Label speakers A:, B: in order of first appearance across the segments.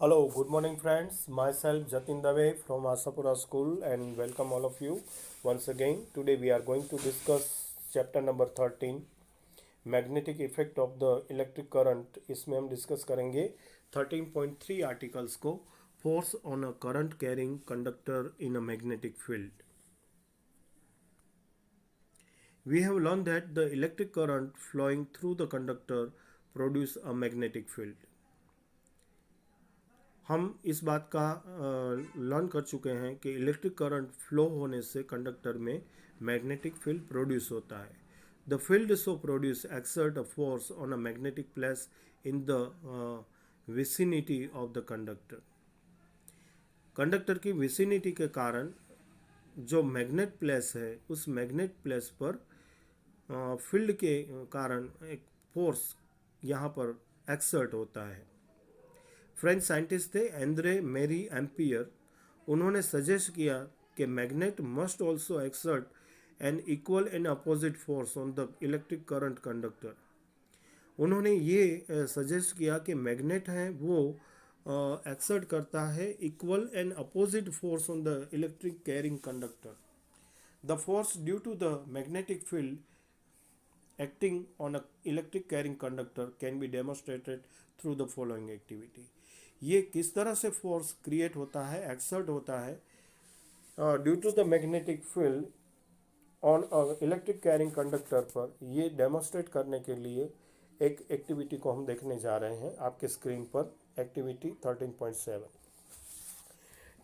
A: Hello, good morning, friends. Myself Jatin Dave from Asapura School, and welcome all of you once again. Today, we are going to discuss chapter number 13, magnetic effect of the electric current. इसमें हम discuss करेंगे 13.3 articles को. Force on a current carrying conductor in a magnetic field. We have learned that the electric current flowing through the conductor produce a magnetic field. हम इस बात का learn कर चुके हैं कि इलेक्ट्रिक करंट फ्लो होने से कंडक्टर में मैग्नेटिक फील्ड प्रोड्यूस होता है. The field so produce exert a force on a magnetic place in the vicinity of the conductor. Conductor की विसिनिटी के कारण जो मैग्नेट प्लेस है उस मैग्नेट प्लेस पर फील्ड के कारण एक फोर्स यहाँ पर एक्सर्ट होता है. फ्रेंच साइंटिस्ट थे एंद्रे मेरी एम्पियर. उन्होंने सजेस्ट किया कि magnet must also exert an equal and opposite force on the electric current conductor. उन्होंने ये सजेस्ट किया कि मैग्नेट है वो एक्सर्ट करता है equal and opposite force on the electric carrying conductor. The force due to the magnetic field acting on a electric carrying conductor can be demonstrated through the following activity. ये किस तरह से force create होता है, exert होता है due to the magnetic field on electric carrying conductor पर, ये डेमोन्स्ट्रेट करने के लिए एक एक्टिविटी को हम देखने जा रहे हैं आपके स्क्रीन पर. Activity 13.7.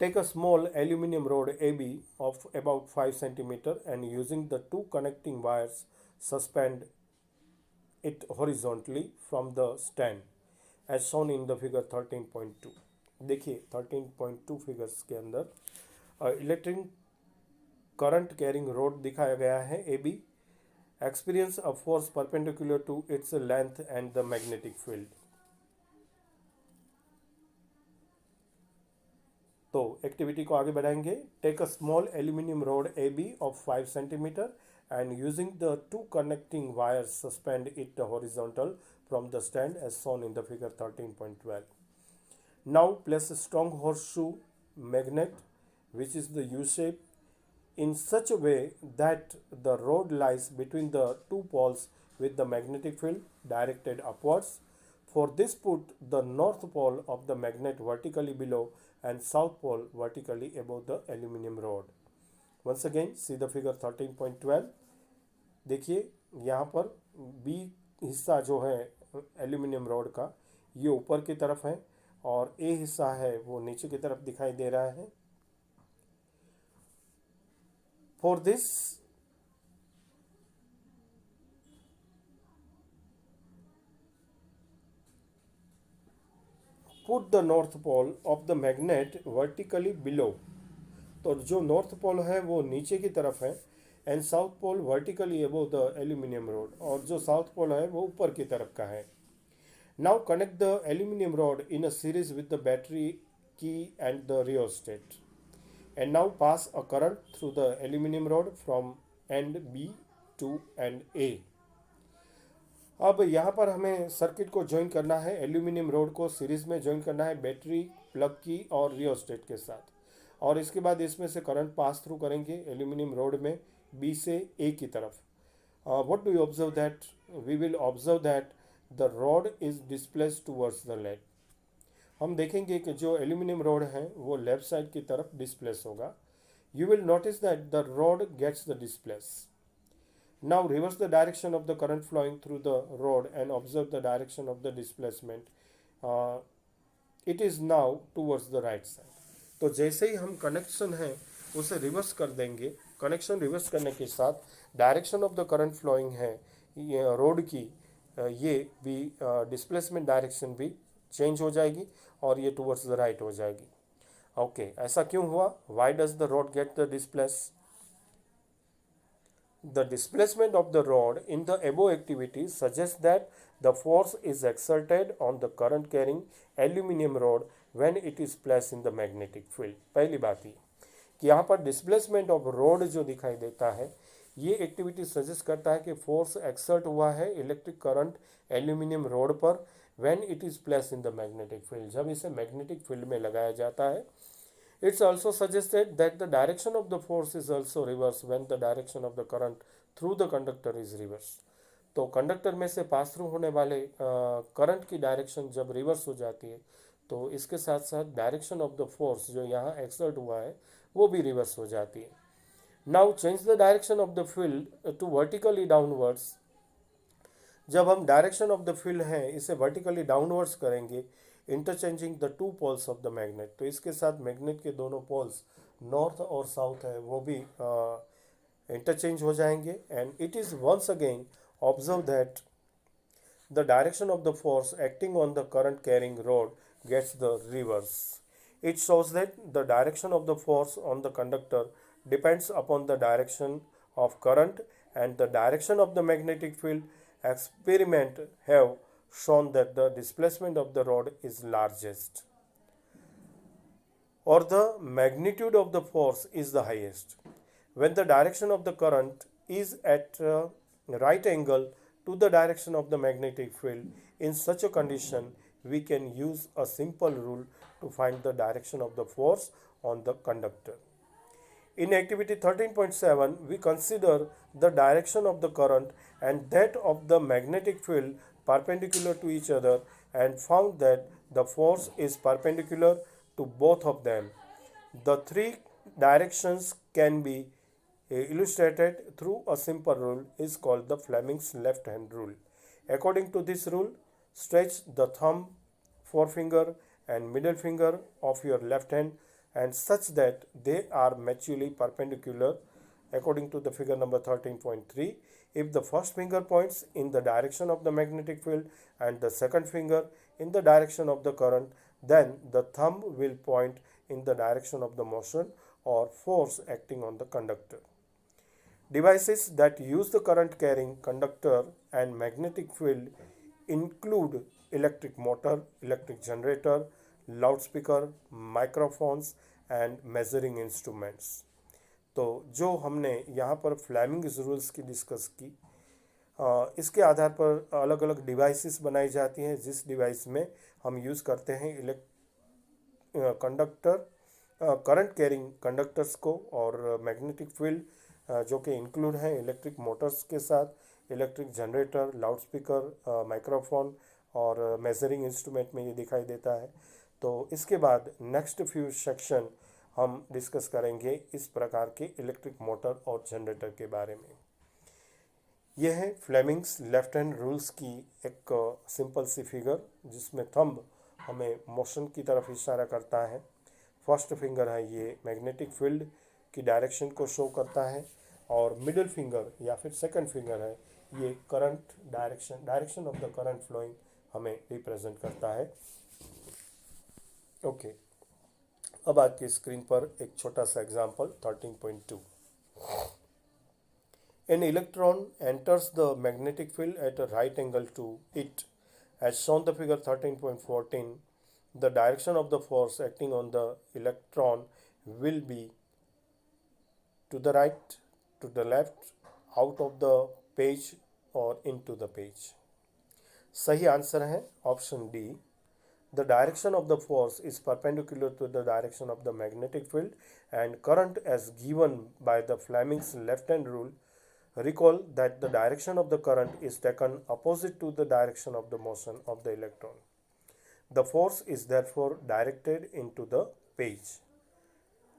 A: Take a small aluminium rod AB of about 5 cm and using the two connecting wires suspend it horizontally from the stand as shown in the figure 13.2. देखिए 13.2 फिगर्स के अंदर इलेक्ट्रिक करंट कैरिंग रोड दिखाया गया है AB. Experience a force perpendicular to its length and the magnetic field. तो activity को आगे बढ़ाएंगे. Take a small aluminium rod AB of 5 cm and using the two connecting wires suspend it horizontal from the stand as shown in the figure 13.12. Now place a strong horseshoe magnet which is the U shape in such a way that the rod lies between the two poles with the magnetic field directed upwards. For this put the north pole of the magnet vertically below and south pole vertically above the aluminum rod. Once again see the figure 13.12. देखिए यहाँ पर B हिस्सा जो है aluminium rod का ये ऊपर की तरफ है और ए हिस्सा है वो नीचे की तरफ दिखाई दे रहा है. For this put the north pole of the magnet vertically below. तो जो नॉर्थ पोल है वो नीचे की तरफ है and south pole vertically above the aluminium rod, और जो साउथ पोल है वो ऊपर की तरफ का है. Now connect the aluminium rod in a series with the battery key and the rheostat and now pass a current through the aluminium rod from end B to end A. अब यहाँ पर हमें सर्किट को join करना है, aluminium rod को series में join करना है बैटरी, प्लग की और रियोस्टेट के साथ, और इसके बाद इसमें से करंट पास थ्रू करेंगे एल्यूमिनियम रोड में बी से ए की तरफ. What do you observe that? We will observe that the rod is displaced towards the left. हम देखेंगे कि जो एल्यूमिनियम रोड है वो लेफ्ट साइड की तरफ डिस्प्लेस होगा. You will notice that the rod gets the displace. Now reverse the direction of the current flowing through the rod and observe the direction of the displacement. It is now towards the right side. तो जैसे ही हम connection है उसे reverse कर देंगे, connection reverse करने के साथ direction of the current flowing है ये रोड की ये भी डिस्प्लेसमेंट डायरेक्शन भी चेंज हो जाएगी और ये टूवर्ड्स द राइट हो जाएगी. ओके, ऐसा क्यों हुआ? Why does the road get the displace? The displacement of the rod in the above activity suggests that the force is exerted on the current carrying aluminum rod when it is placed in the magnetic field. पहली बात ये कि यहाँ पर displacement of road जो दिखाई देता है ये एक्टिविटी सजेस्ट करता है कि फोर्स एक्सर्ट हुआ है इलेक्ट्रिक करंट एल्यूमिनियम रोड पर when it is place in the magnetic field, जब इसे मैग्नेटिक फील्ड में लगाया जाता है. It's also suggested that the direction of the force is also reverse when the direction of the current through the conductor is reverse. तो conductor में से pass through होने वाले करंट की डायरेक्शन जब रिवर्स हो जाती है तो इसके साथ साथ डायरेक्शन ऑफ द फोर्स जो यहाँ एक्सर्ट हुआ है वो भी रिवर्स हो जाती है. Now change the direction of the field to vertically downwards. जब हम डायरेक्शन ऑफ द फील्ड है इसे वर्टिकली डाउनवर्ड्स करेंगे interchanging the two poles of the magnet, तो इसके साथ मैग्नेट के दोनों पोल्स नॉर्थ और साउथ है वो भी इंटरचेंज हो जाएंगे. And it is once again observe that the direction of the force acting on the current carrying rod gets the reverse. It shows that the direction of the force on the conductor depends upon the direction of current, and the direction of the magnetic field. Experiment have shown that the displacement of the rod is largest or the magnitude of the force is the highest when the direction of the current is at right angle to the direction of the magnetic field. In such a condition, we can use a simple rule to find the direction of the force on the conductor. In activity 13.7, we consider the direction of the current and that of the magnetic field perpendicular to each other and found that the force is perpendicular to both of them. The three directions can be illustrated through a simple rule is called the Fleming's left hand rule. According to this rule, stretch the thumb, forefinger and middle finger of your left hand and such that they are mutually perpendicular according to the figure number 13.3. If the first finger points in the direction of the magnetic field and the second finger in the direction of the current, then the thumb will point in the direction of the motion or force acting on the conductor. Devices that use the current carrying conductor and magnetic field include electric motor, electric generator, loudspeaker, microphones and measuring instruments. तो जो हमने यहाँ पर Fleming's rules की discuss की, इसके आधार पर अलग अलग डिवाइसेस बनाई जाती हैं जिस डिवाइस में हम यूज़ करते हैं कंडक्टर करंट कैरिंग कंडक्टर्स को और मैग्नेटिक फील्ड जो कि इंक्लूड हैं इलेक्ट्रिक मोटर्स के साथ इलेक्ट्रिक जनरेटर, लाउडस्पीकर, माइक्रोफोन और मेजरिंग इंस्ट्रूमेंट में ये दिखाई देता है. तो इसके बाद नेक्स्ट फ्यू सेक्शन हम डिस्कस करेंगे इस प्रकार के इलेक्ट्रिक मोटर और जनरेटर के बारे में. यह है फ्लेमिंग्स लेफ्ट हैंड रूल्स की एक सिंपल सी फिगर जिसमें थंब हमें मोशन की तरफ इशारा करता है. फर्स्ट फिंगर है ये मैग्नेटिक फील्ड की डायरेक्शन को शो करता है और मिडिल फिंगर या फिर सेकंड फिंगर है ये current direction of the current flowing हमें रिप्रेजेंट करता है. ओके, अब आपकी स्क्रीन पर एक छोटा सा example 13.2. An electron enters the magnetic field at a right angle to it. As shown the figure 13.14, the direction of the force acting on the electron will be to the right, to the left, out of the page or into the page. सही answer है option D. The direction of the force is perpendicular to the direction of the magnetic field and current as given by the Fleming's left hand rule. Recall that the direction of the current is taken opposite to the direction of the motion of the electron. The force is therefore directed into the page.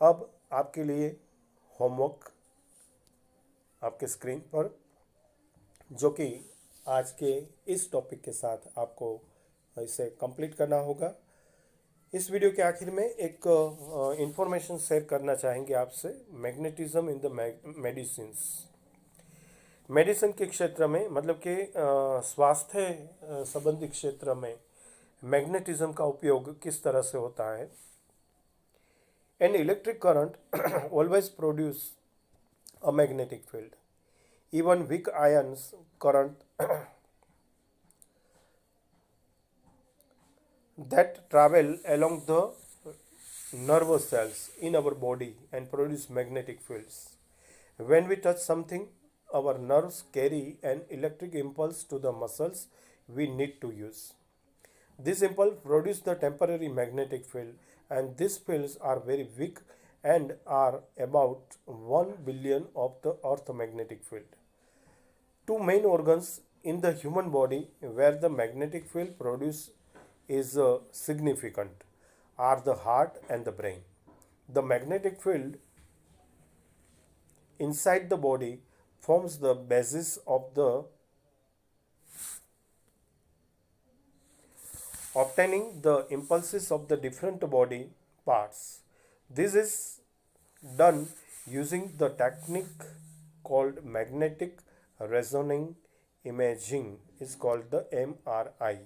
A: अब आपके लिए homework आपके screen पर जो कि आज के इस टॉपिक के साथ आपको इसे कंप्लीट करना होगा. इस वीडियो के आखिर में एक इंफॉर्मेशन शेयर करना चाहेंगे आपसे. मैग्नेटिज्म इन द मेडिसिन के क्षेत्र में मतलब कि स्वास्थ्य संबंधी क्षेत्र में मैग्नेटिज्म का उपयोग किस तरह से होता है. An electric current always produce a magnetic field. Even weak ions current that travel along the nervous cells in our body and produce magnetic fields. When we touch something our nerves carry an electric impulse to the muscles we need to use. This impulse produces the temporary magnetic field, and these fields are very weak and are about 1 billion of the Earth magnetic field. Two main organs in the human body where the magnetic field produced is significant are the heart and the brain. The magnetic field inside the body forms the basis of the obtaining the impulses of the different body parts. This is done using the technique called magnetic resonating imaging is called the MRI.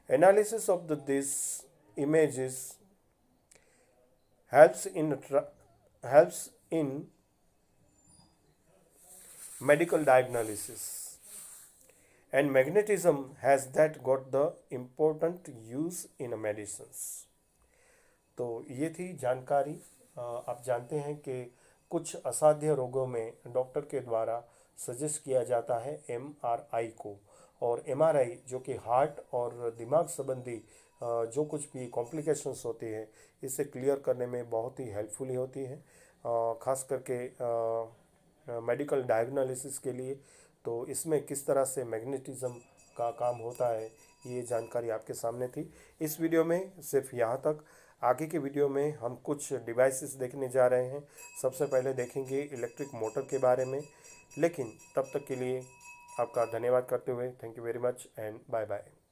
A: Analysis of these images helps in medical diagnosis, and magnetism has that got the important use in medicines. तो ये थी जानकारी। आप जानते हैं कि कुछ असाध्य रोगों में डॉक्टर के द्वारा सजेस्ट किया जाता है MRI को, और MRI जो कि हार्ट और दिमाग संबंधी जो कुछ भी कॉम्प्लिकेशंस होती है इसे क्लियर करने में बहुत ही हेल्पफुल होती है, ख़ास करके मेडिकल डायग्नोसिस के लिए। तो इसमें किस तरह से मैग्नेटिज्म का काम होता है ये जानकारी आपके सामने थी। इस वीडियो में सिर्फ यहाँ तक। आगे के वीडियो में हम कुछ डिवाइसेस देखने जा रहे हैं। सबसे पहले देखेंगे इलेक्ट्रिक मोटर के बारे में, लेकिन तब तक के लिए आपका धन्यवाद करते हुए thank you very much and bye bye.